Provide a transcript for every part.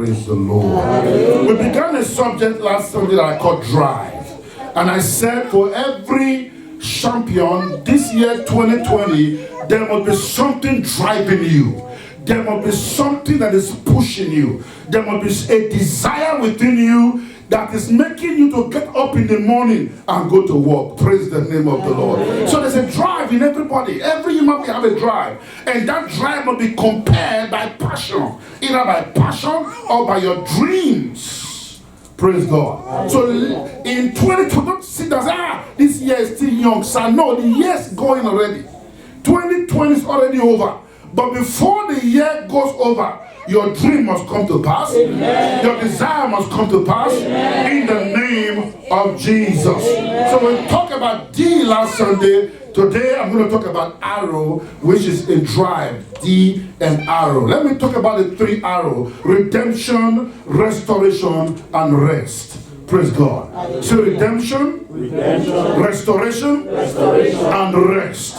Praise the Lord. We began a subject last Sunday that I called drive. And I said for every champion this year 2020, there must be something driving you. There must be something that is pushing you. There must be a desire within you that is making you to get up in the morning and go to work. Praise the name of the Lord. So there's a drive in everybody. Every human being have a drive. And that drive must be compared by passion. Either by passion or by your dreams. Praise God. So in 2020, don't sit down and say, this year is still young. So no, the year's going already. 2020 is already over. But before the year goes over, your dream must come to pass. Amen. Your desire must come to pass. Amen. In the name of Jesus. Amen. So we talked about D last Sunday. Today I'm going to talk about arrow, which is a drive. D and arrow. Let me talk about the three arrows: redemption, restoration, and rest. Praise God. So redemption, restoration, and rest.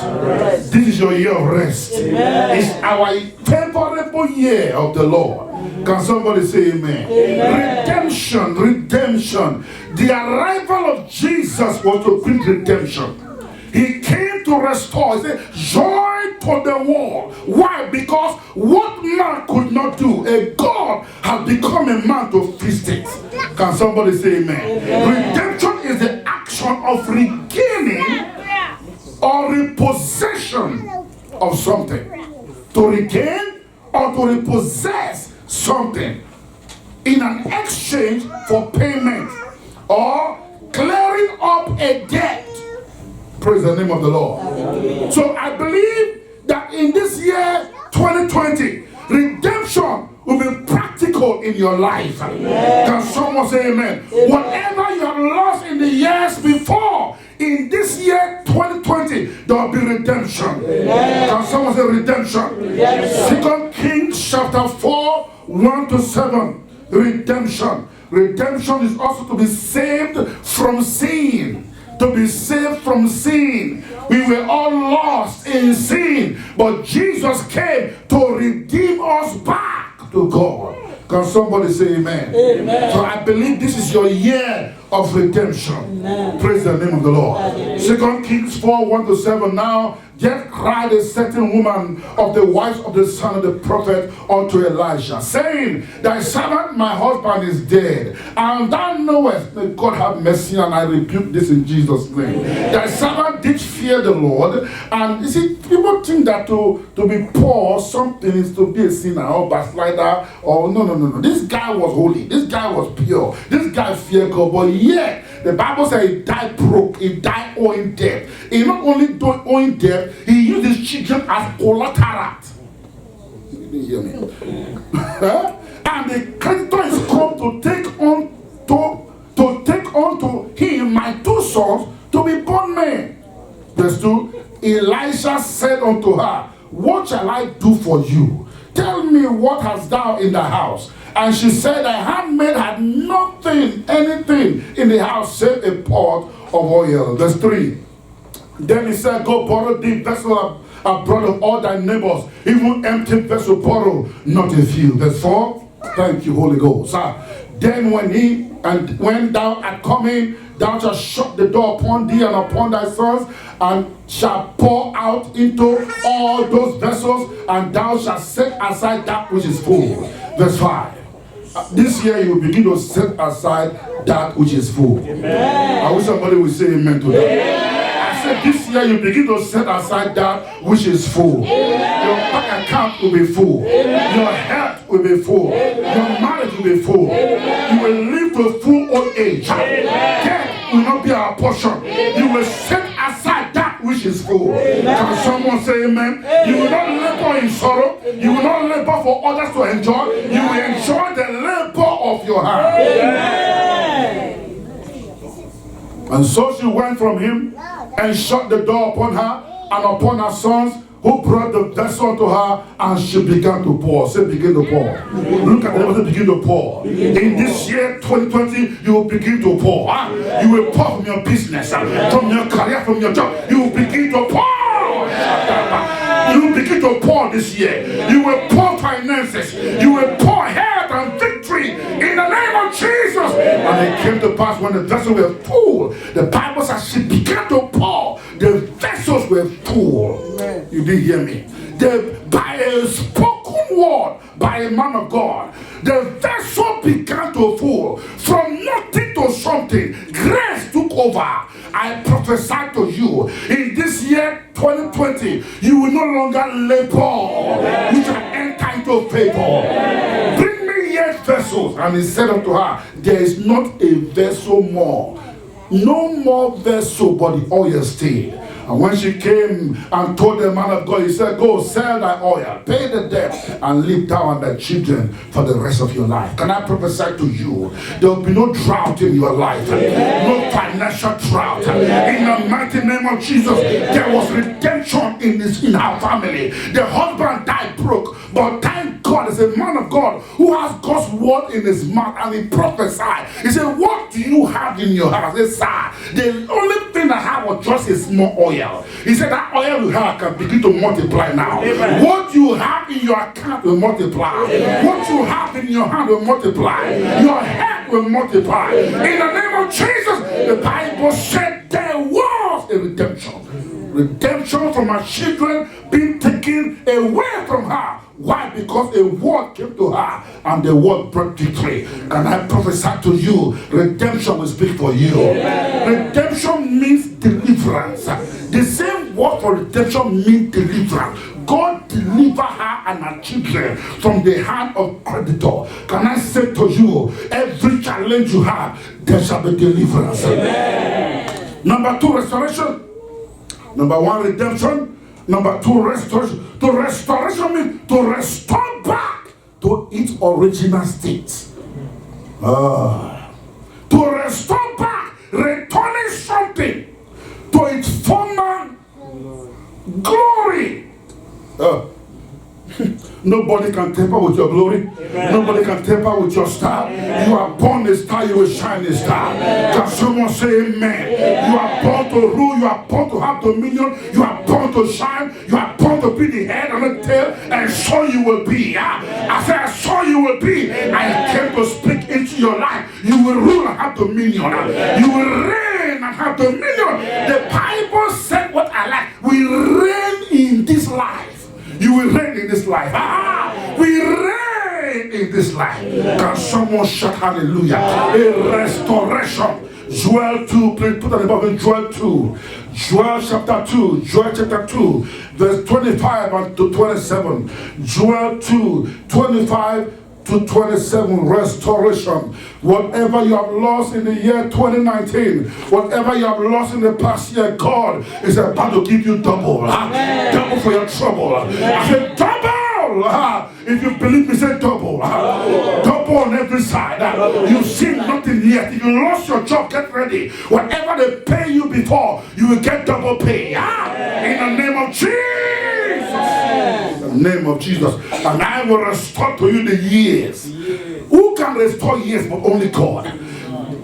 This is your year of rest. Amen. It's our favorable year of the Lord. Can somebody say amen? Amen. Redemption. The arrival of Jesus was to bring redemption. He came to restore. He said, joy to the world. Why? Because what man could not do, a God has become a man to fix it. Can somebody say amen? Amen. Redemption is the action of regaining or repossession of something. To regain or to repossess something in an exchange for payment or clearing up a debt. Praise the name of the Lord. So I believe that in this year 2020, redemption will be practical in your life. Can someone say amen? Whatever you have lost in the years before, in this year 2020, there will be redemption. Can someone say redemption? 2 Kings chapter 4, 1-7. Redemption. Redemption is also to be saved from sin. To be saved from sin. We were all lost in sin, but Jesus came to redeem us back to God. Can somebody say amen? Amen. So I believe this is your year of redemption. Amen. Praise the name of the Lord. 2 Kings 4, 1-7. Now yet cried a certain woman of the wives of the son of the prophet unto Elijah, saying, thy servant my husband is dead, and thou knowest, may God have mercy, and I rebuke this in Jesus' name. Thy servant did fear the Lord. And you see, people think that to be poor, something is to be a sinner or backslider, or no. This guy was holy. This guy was pure. This guy feared God, but yet the Bible says he died broke. He died owing debt. He not only died owing debt, he used his children as collateral. You didn't hear me. And the creditor is come to take on to him my two sons to be bondmen. Verse 2. Elisha said unto her, what shall I do for you? Tell me, what hast thou in the house? And she said, thy handmaid had nothing, anything in the house save a pot of oil. Verse 3. Then he said, go borrow the vessel abroad of all thy neighbors, even empty vessel borrow, not a few. Verse 4. Thank you, Holy Ghost. Then when thou art coming, thou shalt shut the door upon thee and upon thy sons, and shalt pour out into all those vessels, and thou shalt set aside that which is full. Verse 5. This year you will begin to set aside that which is full. Amen. I wish somebody would say amen to that. Amen. I said this year you begin to set aside that which is full. Amen. Your bank account will be full. Amen. Your health will be full. Amen. Your marriage will be full. Amen. You will live to full old age. Death will not be our portion. Amen. You will set aside that which is full. Amen. Can someone say amen? Amen? You will not labor in sorrow. Amen. You will not labor for others to enjoy. Amen. You will enjoy the labor of your hand. Amen. And so she went from him and shut the door upon her and upon her sons, who brought the vessel to her, and she began to pour. Say, begin to pour. Look at the neighbor, begin to pour. In this year 2020, you will begin to pour. You will pour from your business, from your career, from your job. You will begin to pour. You will begin to pour this year. You will pour finances. You will pour health and victory it came to pass when the vessels were full, the Bible says she began to pour. The vessels were full. You didn't hear me. By a spoken word by a man of God, the vessel began to full. From nothing to something, grace took over. I prophesy to you, in this year 2020, you will no longer labor. You shall enter into favor. Bring me yet vessels. And he said unto her, there is not a vessel more. No more vessel, but the oil stayed. And when she came and told the man of God, he said, go sell thy oil, pay the debt, and live thou and thy children for the rest of your life. Can I prophesy to you? There will be no drought in your life, no financial drought. In the mighty name of Jesus, there was redemption in our family. The husband died broke, but thank God, there's a man of God who has God's word in his mouth, and he prophesied. He said, what do you have in your house? He said, sir, the only thing I have was just a small oil. He said that oil you have can begin to multiply now. Amen. What you have in your account will multiply. Amen. What you have in your hand will multiply. Amen. Your head will multiply. Amen. In the name of Jesus, the Bible said there was a redemption. Redemption from her children being taken away from her. Why? Because a word came to her and the word brought victory. Can I prophesy to you? Redemption will speak for you. Amen. Redemption means deliverance. The same word for redemption means deliverance. God deliver her and her children from the hand of creditor. Can I say to you, every challenge you have, there shall be deliverance. Amen. Number 2, restoration. Number 1, redemption. Number 2, restoration. To restoration means to restore back to its original state. To restore back, returning something to its former glory. Nobody can tamper with your glory. Amen. Nobody can tamper with your star. Amen. You are born a star, you will shine a star. Amen. Can someone say amen? Amen? You are born to rule, you are born to have dominion, you are born to shine, you are born to be the head and the tail, and so you will be. I said, so you will be. I came to speak into your life. You will rule and have dominion. You will reign and have dominion. The Bible said what I like. We reign in this life. You will reign in this life. We reign in this life. Can someone shout hallelujah? A restoration. Joel 2, please put on the Bible, Joel 2. Joel chapter 2, Joel chapter 2, verse 25 and to 27. Joel 2, 25 to 27, restoration. Whatever you have lost in the year 2019, whatever you have lost in the past year, God is about to give you double. Double for your trouble. I said double. If you believe me, say double. Double on every side. You've seen nothing yet. If you lost your job, get ready. Whatever they pay you before, you will get double pay. In the name of Jesus. In the name of Jesus. And I will restore to you the years. Who can restore years but only God?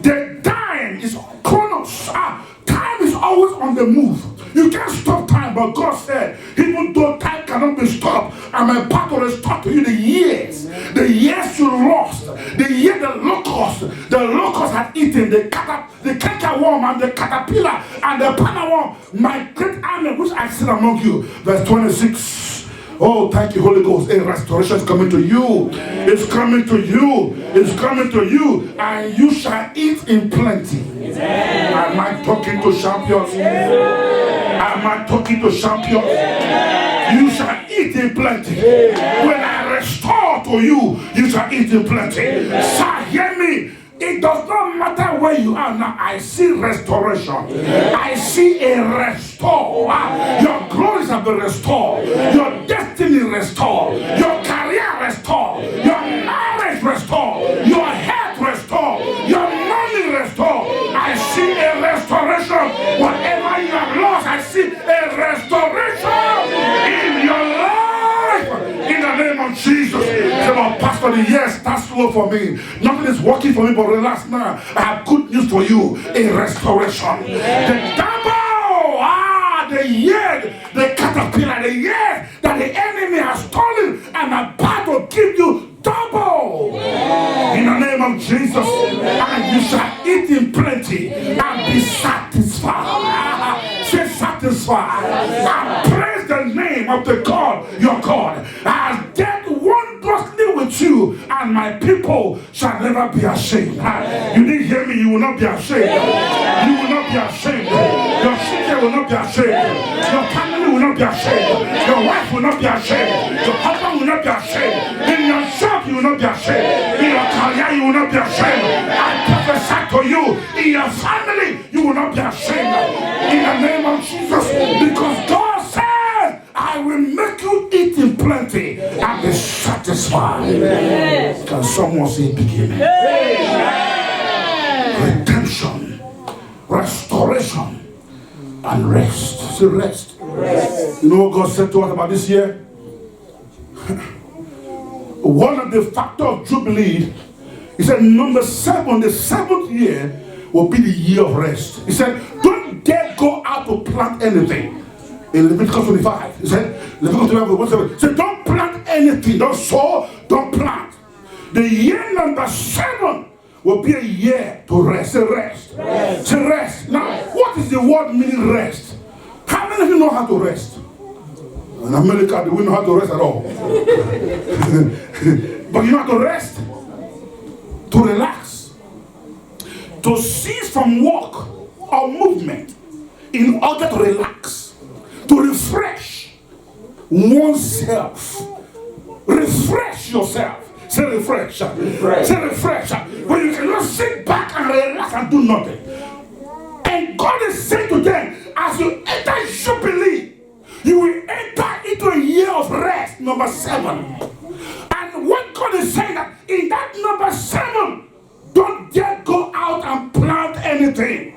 The time is chronos. Time is always on the move. You can't stop time, but God said, even though time cannot be stopped, I'm about to restore to you the years. The years you lost. The year the locust had eaten, the cankerworm and the caterpillar and the palmerworm, my great army which I seen among you. Verse 26. Oh, thank you, Holy Ghost. A restoration is coming to you. It's coming to you. It's coming to you. And you shall eat in plenty. Am I talking to champions? Am I talking to champions? You shall eat in plenty. When I restore to you, you shall eat in plenty. Sir, hear me. It does not matter where you are now. I see restoration. I see a restore. Your glories have been restored. Your destiny restored. Your career restored. Your marriage restored. Your health restored. Your money restored. I see a restoration. Whatever you have lost, I see a restoration in your life. In the name of Jesus. Say, well, Pastor, the year starts slow for me. Nothing is working for me, but relax now. I have good news for you. A restoration. The double, the year, the caterpillar, the year that the enemy has stolen, I'm about to give you double. In the name of Jesus. And you shall eat in plenty and be satisfied. Say satisfied. And praise the name of the God, your God, has dealt wondrously with you, and my people shall never be ashamed. You didn't hear me, you will not be ashamed. You will not be ashamed. Your children will not be ashamed. Your family will not be ashamed. Your wife will not be ashamed. Your husband will not be ashamed. In your job you will not be ashamed. In your career you will not be ashamed. I prophesy to you, in your family you will not be ashamed. In the name of Jesus, because God said, I will make you eat in plenty and be satisfied. Can someone say beginning? Redemption, restoration, and rest. Say rest. You know what God said to us about this year? One of the factors of Jubilee, he said, number 7, the 7th year will be the year of rest. He said, don't dare go out to plant anything. In Leviticus 25, he said, Leviticus 25, he said, don't plant anything, don't sow, don't plant. The year number 7 will be a year to rest. Say rest. Say rest. Now, what is the word meaning rest? How many of you know how to rest? In America, they wouldn't know how to rest at all. But you know how to rest? To relax. To cease from work or movement in order to relax. To refresh oneself. Refresh yourself. Say refresh. Say refresh. When you cannot sit back and relax and do nothing. And God is saying to them, as you enter Jubilee, you will enter into a year of rest, number 7. And what God is saying that in that number 7, don't dare go out and plant anything.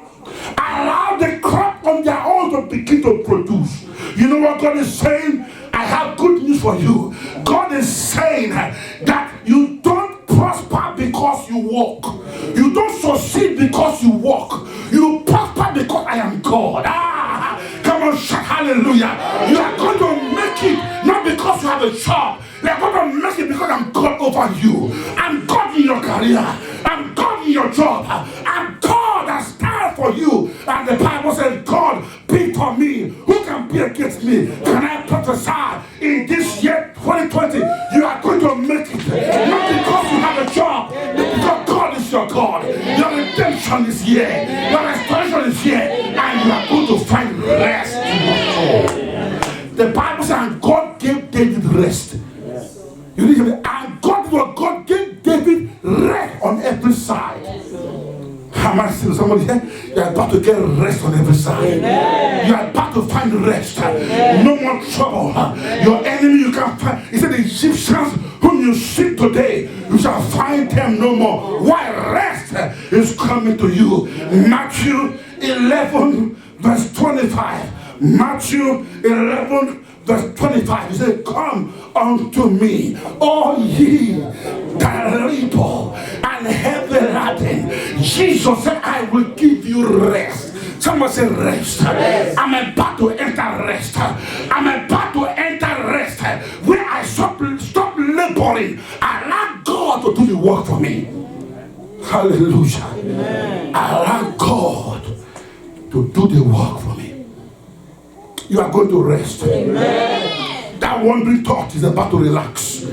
Allow the crop on their own to begin to produce. You know what God is saying? I have good news for you. God is saying that you don't prosper because you walk. You don't succeed because you walk. You prosper because I am God. Come on, shout hallelujah. You are going to make it not because you have a job. You are going to make it because I'm God over you. I'm God in your career. I'm God in your job. I'm God that stands for you. And the Bible says, God be for me. Who can be against me? Can I prophesy in this year 2020? You are going to make it. Not because you have a job, but because God is your God. Your redemption is here. Your restoration is here. And you are going to find rest in your soul. The Bible says, and God gave David rest. You need to be, and God gave David rest on every side. Am I seeing somebody here? You are about to get rest on every side. Amen. You are about to find rest. Amen. No more trouble. Your enemy you can find. He said the Egyptians whom you see today, you shall find them no more. Why? Rest is coming to you. Matthew 11 verse 25. Matthew 11 verse 25, he said, come unto me, all ye that labor and heavy laden. Jesus said, I will give you rest. Someone say rest. I'm about to enter rest. I'm about to enter rest. Where I stop laboring, allow God to do the work for me. Hallelujah. Amen. Allow God to do the work for me. You are going to rest. Amen. That wandering thought is about to relax.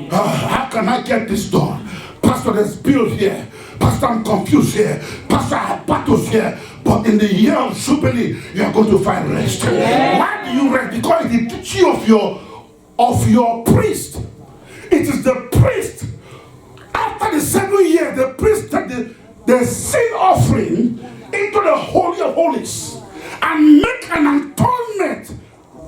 How can I get this done? Pastor, there's bills here. Pastor, I'm confused here. Pastor, I have battles here. But in the year of Jubilee, you are going to find rest. Amen. Why do you rest? Because it's the duty of your priest. It is the priest. After the 7 years, the priest took the sin offering into the Holy of Holies and make an atonement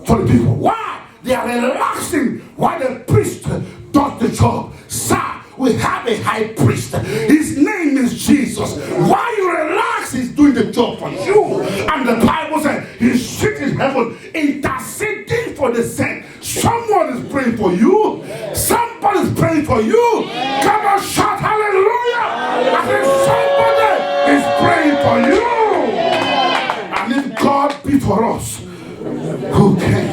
for the people. Why? They are relaxing while the priest does the job. Sir, we have a high priest. His name is Jesus. While you relax, he's doing the job for you. And the Bible says he's sitting in heaven interceding for the saints. Someone is praying for you. Somebody is praying for you. Come on, shout hallelujah. I think somebody is praying for you. And if God be for us, who can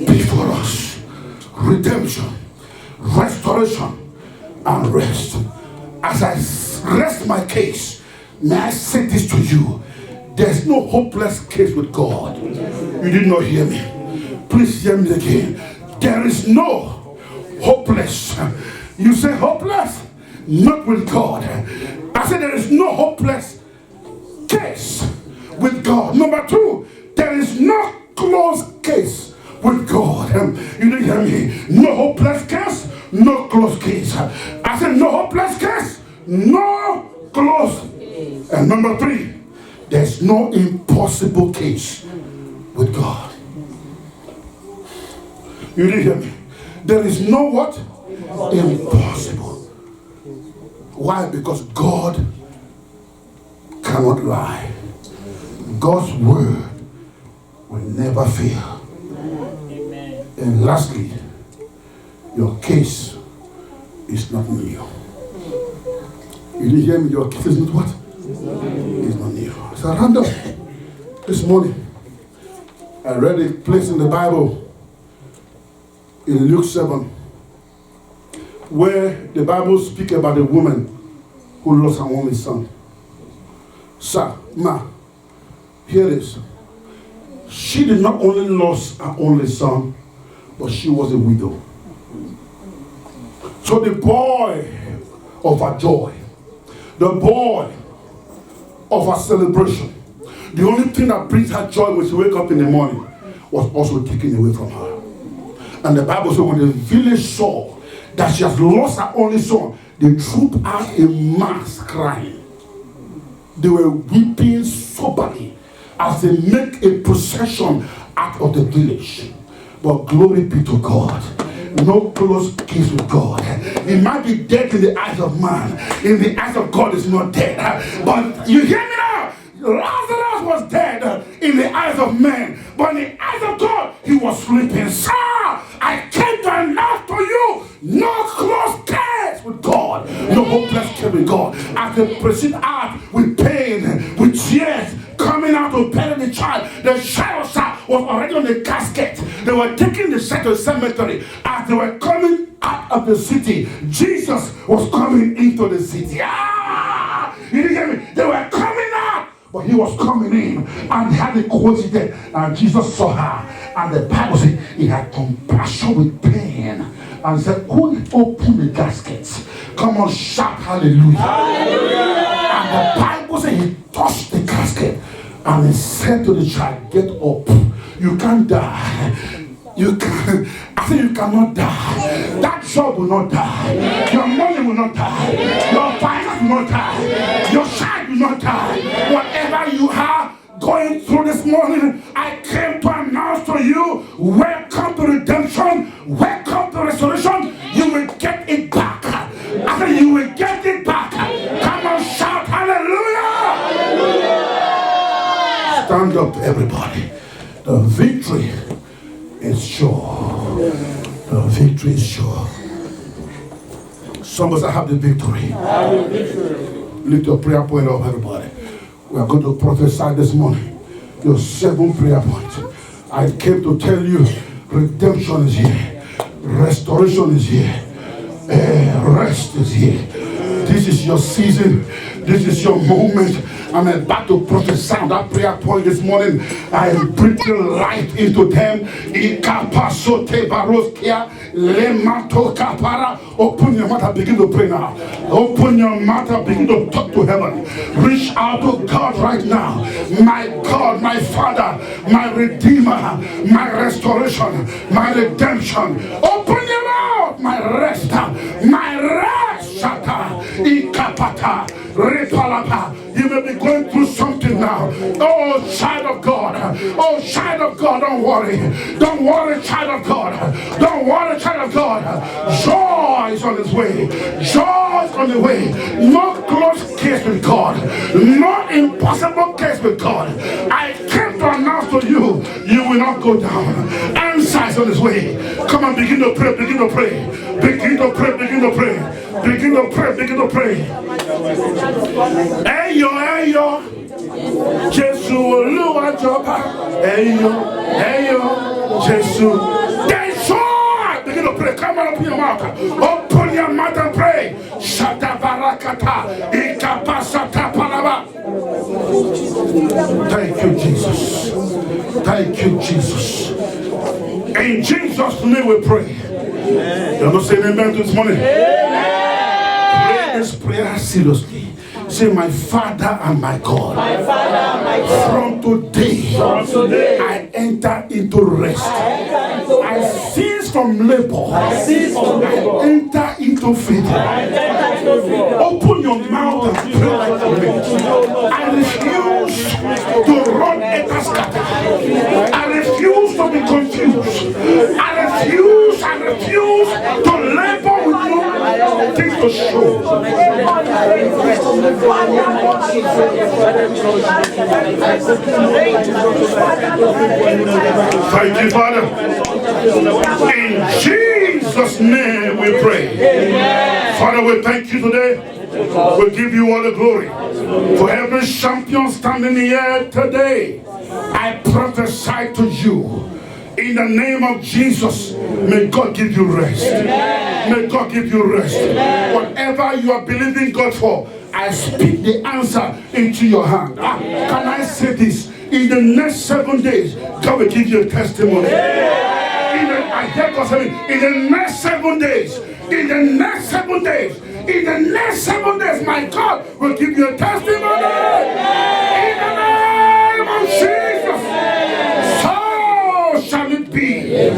be for us? Redemption, restoration, and rest. as I rest my case, may I say this to you. There's no hopeless case with God. You did not hear me. Please hear me again. There is no hopeless. You say hopeless? Not with God. I said there is no hopeless case with God. Number two, there is no closed case with God. You didn't hear me. No hopeless case, no closed case. I said no hopeless case, no closed. And number three, there's no impossible case with God. You didn't hear me. There is no what? Impossible. Why? Because God cannot lie. God's word will never fail. Amen. And lastly, your case is not new. You didn't hear me? Your case is not what? It's not new. So random. This morning, I read a place in the Bible in Luke 7, where the Bible speaks about a woman who lost her only son. Sir, ma, hear this. She did not only lose her only son, but she was a widow. So the boy of her joy, the boy of her celebration, the only thing that brings her joy when she wakes up in the morning was also taken away from her. And the Bible says when the village saw that she has lost her only son, they trooped out a mass crying. They were weeping soberly as they make a procession out of the village. But glory be to God. No close case with God. It might be dead in the eyes of man. In the eyes of God, it's not dead. But you hear me now? Lazarus was dead in the eyes of men, but in the eyes of God, he was sleeping. Sir, I came to announce to you, no close case with God, no hopeless case with God. As they proceed out with pain, with tears, coming out to bury the child, the child was already on the casket. They were taking the child to the cemetery. As they were coming out of the city, Jesus was coming into the city. You didn't hear me? They were coming out, but he was coming in, and they had a coincidence, and Jesus saw her, and the Bible said he had compassion with pain, and said, who opened the caskets? Come on, shout hallelujah. Hallelujah. And the Bible said he touched the casket, and he said to the child, get up, you can't die. You can, I say you cannot die. That job will not die. Your money will not die. Your finance will not die. Your child will not die. Whatever you are going through this morning, I came to announce to you, welcome to redemption, welcome to restoration. You will get it back. I say you will get it back. Come on, shout hallelujah. Hallelujah. Stand up, everybody. The victory is sure. The victory is sure. Some of us have the victory. Lift your prayer point up, everybody. We are going to prophesy this morning. Your 7 prayer points. I came to tell you, redemption is here. Restoration is here. Rest is here. This is your season. This is your moment. I'm about to prophesy that prayer point this morning. I am breathing life into them. Open your mouth and begin to pray now. Open your mouth and begin to talk to heaven. Reach out to God right now. My God, my Father, my Redeemer, my restoration, my redemption. Open your mouth, my rest, my rest. Shata, ikapata, repalapa. You may be going through something now. Oh, child of God. Oh, child of God, don't worry. Don't worry, child of God. Don't worry, child of God. Joy is on its way. Joy is on the way. No close case with God. No impossible case with God. I came to announce to you, you will not go down. Answer is on its way. Come on, begin to pray, begin to pray. Begin to pray, begin to pray. Begin to pray, begin to pray. Eyo, eyo, Jesu Oluwa Jọba. Eyo, eyo, Jesu. There's joy. Begin to pray. Come on, open your mouth. Open your mouth and pray. Shatabarakata. Ikapasata palaba. Thank you, Jesus. Thank you, Jesus. In Jesus' name we pray. You're not saying amen this morning? Pray this prayer seriously. Say, my Father and my God. My Father and my God. From today, I enter into rest. I cease from labor. I enter into freedom. Open your mouth and pray like me. I refuse to run enter scatter. I refuse to be confused. I refuse to labor with no things to show. Thank you, Father. In Jesus' name we pray. Amen. Father, we thank you today. We give you all the glory. For every champion standing here today, I prophesy to you. In the name of Jesus, may God give you rest. Amen. May God give you rest. Amen. Whatever you are believing God for, I speak the answer into your hand. Can I say this? In the next 7 days, God will give you a testimony. I hear God saying, in the next 7 days, in the next 7 days, in the next 7 days, my God will give you a testimony. In the name of Jesus. So shall it be.